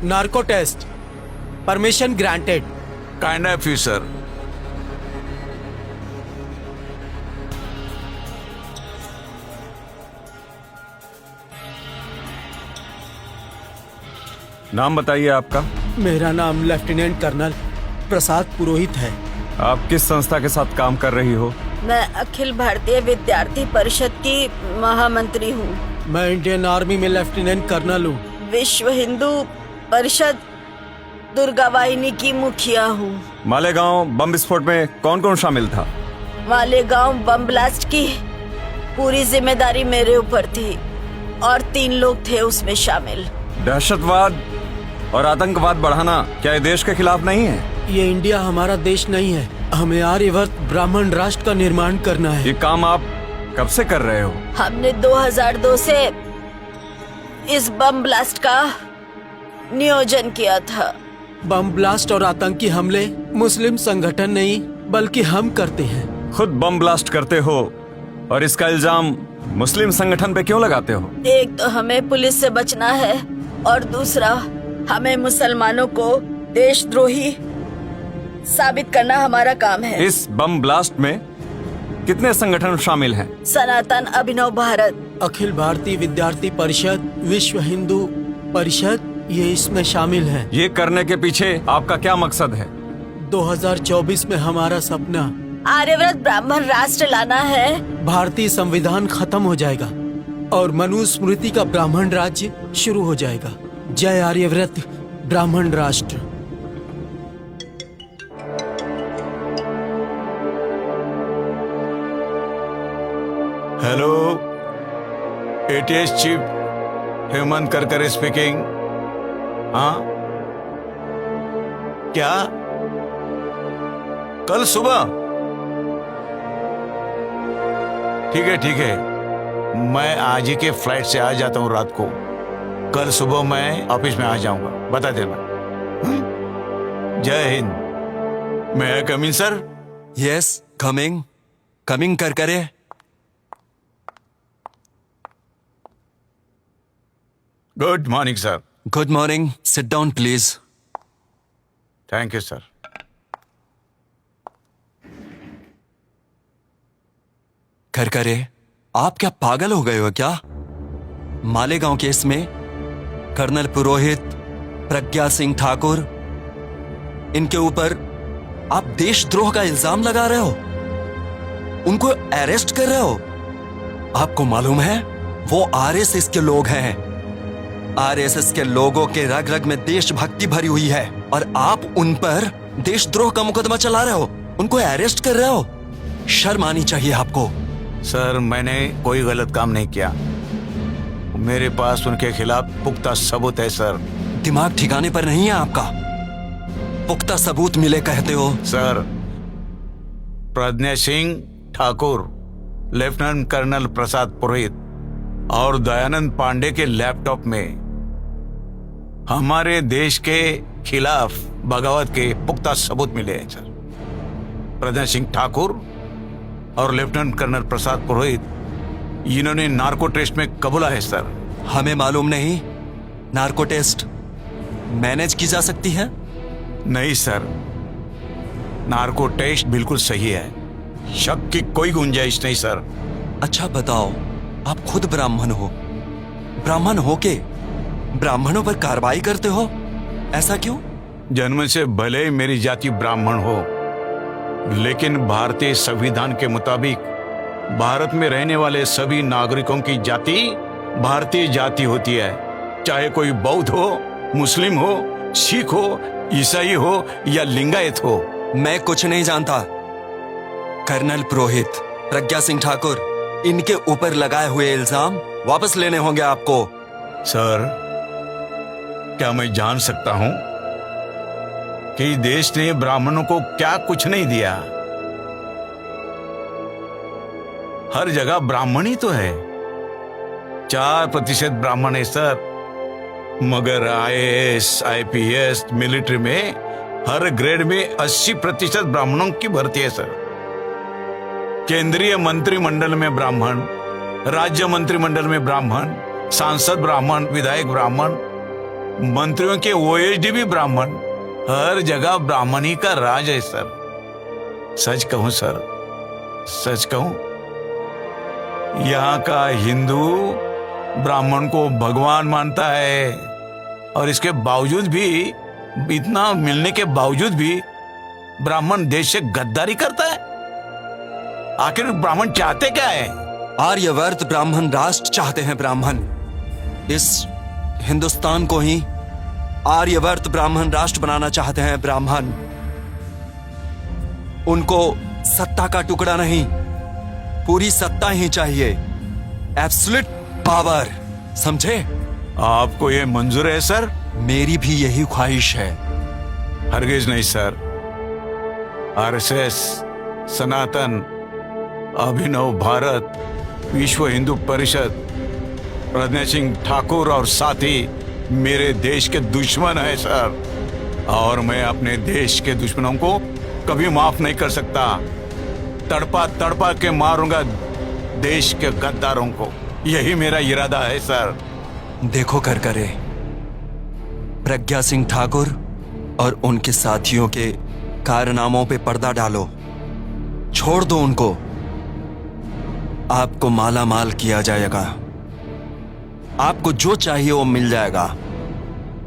Narco test, permission granted. Kind of you sir. नाम बताइए आपका। मेरा नाम लेफ्टिनेंट कर्नल प्रसाद पुरोहित है। आप किस संस्था के साथ काम कर रही हो? मैं अखिल भारतीय विद्यार्थी परिषद की महामंत्री हूँ। मैं इंडियन आर्मी में लेफ्टिनेंट कर्नल हूँ। विश्व हिंदू परिषद दुर्गा वाहिनी की मुखिया हूँ। मालेगांव बम विस्फोट में कौन कौन शामिल था? मालेगांव बम ब्लास्ट की पूरी जिम्मेदारी मेरे ऊपर थी और 3 लोग थे उसमें शामिल। दहशतवाद और आतंकवाद बढ़ाना क्या ये देश के खिलाफ नहीं है? ये इंडिया हमारा देश नहीं है। हमें आर्यवर्त ब्राह्मण राष्ट्र का निर्माण करना है। ये काम आप कब से कर रहे हो? हमने 2002 से इस बम ब्लास्ट का नियोजन किया था। बम ब्लास्ट और आतंकी हमले मुस्लिम संगठन नहीं बल्कि हम करते हैं। खुद बम ब्लास्ट करते हो और इसका इल्जाम मुस्लिम संगठन पे क्यों लगाते हो? एक तो हमें पुलिस से बचना है और दूसरा हमें मुसलमानों को देशद्रोही साबित करना हमारा काम है। इस बम ब्लास्ट में कितने संगठन शामिल हैं? सनातन अभिनव भारत, अखिल भारतीय विद्यार्थी परिषद, विश्व हिंदू परिषद, ये इसमें शामिल है। ये करने के पीछे आपका क्या मकसद है? 2024 में हमारा सपना आर्यव्रत ब्राह्मण राष्ट्र लाना है। भारतीय संविधान खत्म हो जाएगा और मनुस्मृति का ब्राह्मण राज्य शुरू हो जाएगा। जय आर्यव्रत ब्राह्मण राष्ट्र। Hello, ATS chief Hemant Karkare speaking. हाँ, क्या कल सुबह? ठीक है, मैं आज ही के फ्लाइट से आ जाता हूँ रात को। कल सुबह मैं ऑफिस में आ जाऊंगा, बता देना। जय हिंद। मैं कम इन सर? यस, कमिंग कर करे। Good morning sir. Good morning, sit down please. Thank you sir. कर करे, आप क्या पागल हो गए हो क्या? मालेगांव केस में कर्नल पुरोहित, प्रज्ञा सिंह ठाकुर, इनके ऊपर आप देशद्रोह का इल्जाम लगा रहे हो, उनको अरेस्ट कर रहे हो। आपको मालूम है वो आरएसएस के लोग हैं। आरएसएस के लोगों के रग रग में देशभक्ति भरी हुई है और आप उन पर देशद्रोह का मुकदमा चला रहे हो, उनको अरेस्ट कर रहे हो। शर्म आनी चाहिए आपको। सर, मैंने कोई गलत काम नहीं किया। मेरे पास उनके खिलाफ पुख्ता सबूत है सर। दिमाग ठिकाने पर नहीं है आपका। पुख्ता सबूत मिले कहते हो? Sir, Pragya Singh Thakur, lieutenant colonel Prasad Purohit और दयानंद पांडे के लैपटॉप में हमारे देश के खिलाफ बगावत के पुख्ता सबूत मिले हैं सर। प्रज्ञा सिंह ठाकुर और लेफ्टिनेंट कर्नल प्रसाद पुरोहित, इन्होंने नार्को टेस्ट में कबूला है सर। हमें मालूम नहीं नार्को टेस्ट मैनेज की जा सकती है? नहीं सर, नार्को टेस्ट बिल्कुल सही है, शक की कोई गुंजाइश नहीं सर। अच्छा बताओ, आप खुद ब्राह्मण हो, ब्राह्मण हो के ब्राह्मणों पर कार्रवाई करते हो, ऐसा क्यों? जन्म से भले ही मेरी जाति ब्राह्मण हो, लेकिन भारतीय संविधान के मुताबिक भारत में रहने वाले सभी नागरिकों की जाति भारतीय जाति होती है, चाहे कोई बौद्ध हो, मुस्लिम हो, सिख हो, ईसाई हो या लिंगायत हो। मैं कुछ नहीं जानता। कर्नल पुरोहित, प्रज्ञा सिंह ठाकुर, इनके ऊपर लगाए हुए इल्जाम वापस लेने होंगे आपको। सर, क्या मैं जान सकता हूं कि देश ने ब्राह्मणों को क्या कुछ नहीं दिया? हर जगह ब्राह्मण ही तो है। 4% ब्राह्मण है सर, मगर आईएएस, आईपीएस, मिलिट्री में हर ग्रेड में 80% ब्राह्मणों की भर्ती है सर। केंद्रीय मंत्रिमंडल में ब्राह्मण, राज्य मंत्रिमंडल में ब्राह्मण, सांसद ब्राह्मण, विधायक ब्राह्मण, मंत्रियों के ओएसडी भी ब्राह्मण, हर जगह ब्राह्मणी का राज है सर। सच कहूं सर, सच कहूं, यहाँ का हिंदू ब्राह्मण को भगवान मानता है, और इसके बावजूद भी, इतना मिलने के बावजूद भी ब्राह्मण देश से गद्दारी करता है। आखिर ब्राह्मण चाहते क्या है? आर्यवर्त ब्राह्मण राष्ट्र चाहते हैं। ब्राह्मण इस हिंदुस्तान को ही आर्यवर्त ब्राह्मण राष्ट्र बनाना चाहते हैं। ब्राह्मण उनको सत्ता का टुकड़ा नहीं, पूरी सत्ता ही चाहिए, एब्सोल्यूट पावर। समझे? आपको ये मंजूर है सर? मेरी भी यही ख्वाहिश है। हरगिज नहीं सर। आरएसएस, सनातन, अभिनव भारत, विश्व हिंदू परिषद, प्रज्ञा सिंह ठाकुर और साथी मेरे देश के दुश्मन है सर, और मैं अपने देश के दुश्मनों को कभी माफ नहीं कर सकता। तड़पा तड़पा के मारूंगा देश के गद्दारों को, यही मेरा इरादा है सर। देखो करकरे, प्रज्ञा सिंह ठाकुर और उनके साथियों के कारनामों पे पर्दा डालो, छोड़ दो उनको। आपको माला माल किया जाएगा, आपको जो चाहिए वो मिल जाएगा,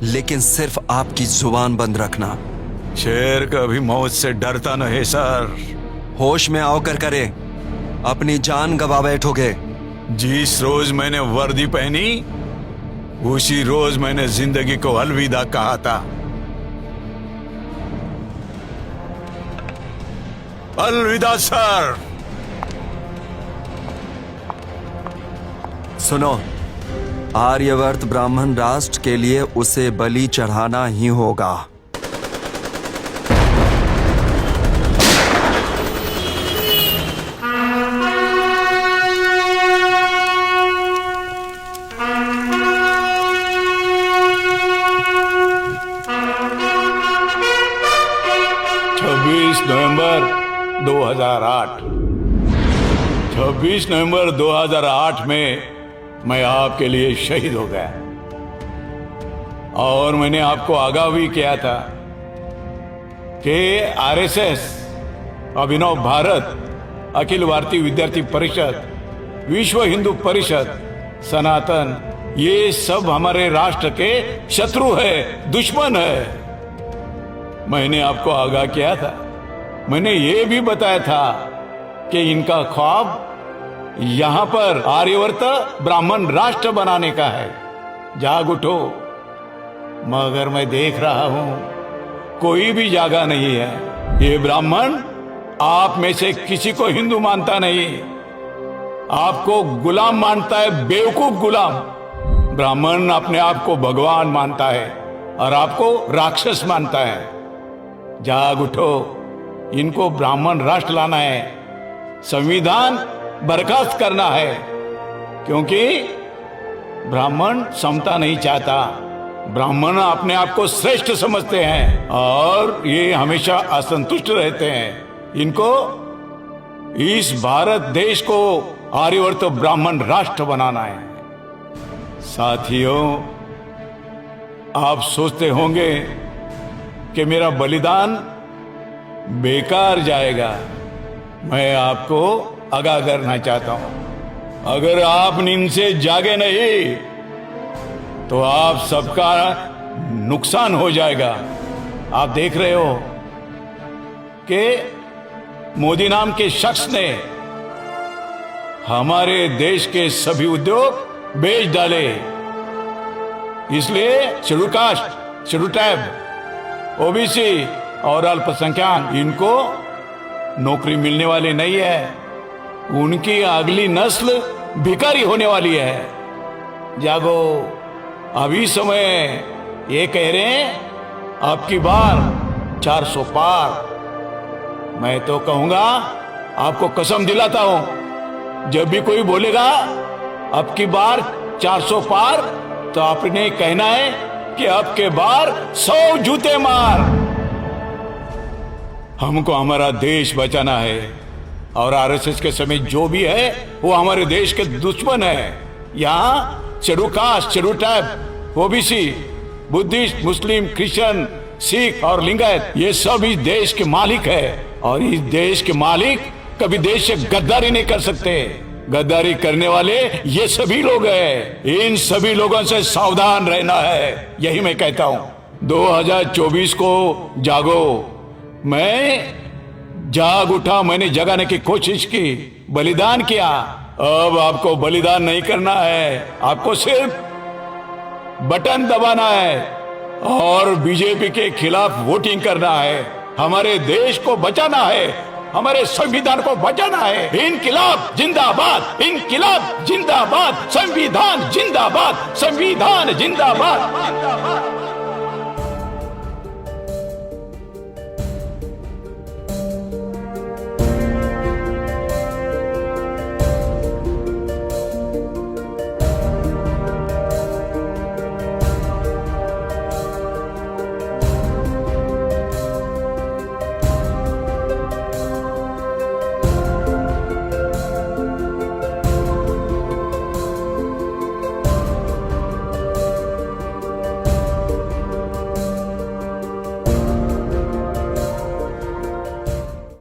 लेकिन सिर्फ आपकी जुबान बंद रखना। शेर कभी मौत से डरता नहीं सर। होश में आओ करकरे, अपनी जान गवा बैठोगे। जिस रोज मैंने वर्दी पहनी उसी रोज मैंने जिंदगी को अलविदा कहा था। अलविदा सर। सुनो, आर्यवर्त ब्राह्मण राष्ट्र के लिए उसे बलि चढ़ाना ही होगा। नवंबर 2008 26 नवंबर 2008 में मैं आपके लिए शहीद हो गया, और मैंने आपको आगाह भी किया था कि आरएसएस, अभिनव भारत, अखिल भारतीय विद्यार्थी परिषद, विश्व हिंदू परिषद, सनातन, ये सब हमारे राष्ट्र के शत्रु है, दुश्मन है। मैंने आपको आगाह किया था, मैंने ये भी बताया था कि इनका ख्वाब यहां पर आर्यवर्त ब्राह्मण राष्ट्र बनाने का है। जाग उठो। मगर मैं देख रहा हूं कोई भी जागा नहीं है। ये ब्राह्मण आप में से किसी को हिंदू मानता नहीं, आपको गुलाम मानता है, बेवकूफ गुलाम। ब्राह्मण अपने आप को भगवान मानता है और आपको राक्षस मानता है। जाग उठो, इनको ब्राह्मण राष्ट्र लाना है, संविधान बर्खास्त करना है, क्योंकि ब्राह्मण समता नहीं चाहता। ब्राह्मण अपने आप को श्रेष्ठ समझते हैं और ये हमेशा असंतुष्ट रहते हैं। इनको इस भारत देश को आर्यवर्त ब्राह्मण राष्ट्र बनाना है। साथियों, आप सोचते होंगे कि मेरा बलिदान बेकार जाएगा। मैं आपको आगाह करना चाहता हूं, अगर आप नींद से जागे नहीं तो आप सबका नुकसान हो जाएगा। आप देख रहे हो कि मोदी नाम के शख्स ने हमारे देश के सभी उद्योग बेच डाले, इसलिए schedule caste, schedule tribe, OBC और अल्पसंख्यक, इनको नौकरी मिलने वाली नहीं है। उनकी अगली नस्ल भिखारी होने वाली है। जागो, अभी समय ये कह रहे हैं अब की बार 400 पार। मैं तो कहूंगा, आपको कसम दिलाता हूं, जब भी कोई बोलेगा अब की बार 400 पार, तो आपने कहना है कि अब के बार 100 जूते मार। हमको हमारा देश बचाना है, और आरएसएस के समय जो भी है वो हमारे देश के दुश्मन है। यहाँ schedule caste, schedule tribe, OBC Buddhist, Muslim, Christian, Sikh और लिंगायत ये सब इस देश के मालिक है, और इस देश के मालिक कभी देश से गद्दारी नहीं कर सकते। गद्दारी करने वाले ये सभी लोग हैं। इन सभी लोगों से सावधान रहना है, यही मैं कहता हूं। 2024 को जागो। मैं जाग उठा, मैंने जगाने की कोशिश की, बलिदान किया। अब आपको बलिदान नहीं करना है, आपको सिर्फ बटन दबाना है और बीजेपी के खिलाफ वोटिंग करना है। हमारे देश को बचाना है, हमारे संविधान को बचाना है। इनकिलाब जिंदाबाद, इनकिलाब जिंदाबाद, संविधान जिंदाबाद, संविधान जिंदाबाद।